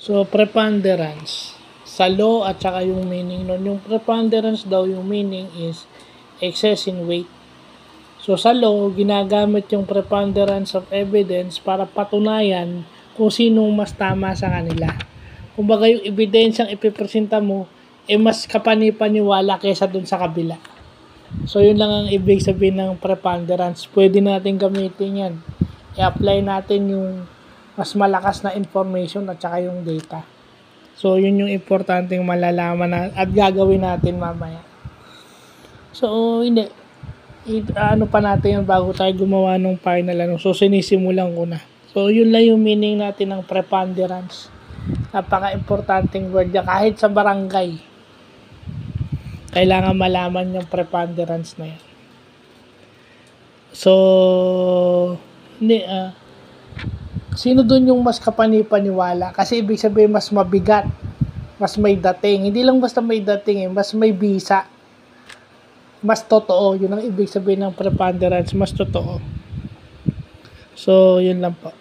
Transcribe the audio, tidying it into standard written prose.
So, preponderance. Sa law at saka yung meaning nun. Yung preponderance daw, yung meaning is excess in weight. So, sa law, ginagamit yung preponderance of evidence para patunayan kung sinong mas tama sa kanila. Kumbaga, yung ebidensyang ipipresenta mo, mas kapanipaniwala kaysa dun sa kabila. So, yun lang ang ibig sabihin ng preponderance. Pwede natin gamitin yan. I-apply natin yung mas malakas na information at saka yung data. So, yun yung importanteng malalaman at gagawin natin mamaya. So, hindi. Ano pa natin yan bago tayo gumawa ng final. So, sinisimulan ko na. So, yun lang yung meaning natin ng preponderance. Napaka-importanting word niya. Kahit sa barangay, kailangan malaman yung preponderance na yan. So, hindi, sino dun yung mas kapanipaniwala? Kasi ibig sabihin mas mabigat, mas may dating. Hindi lang basta may dating, mas may bisa. Mas totoo. Yun ang ibig sabihin ng preponderance, mas totoo. So, yun lang po.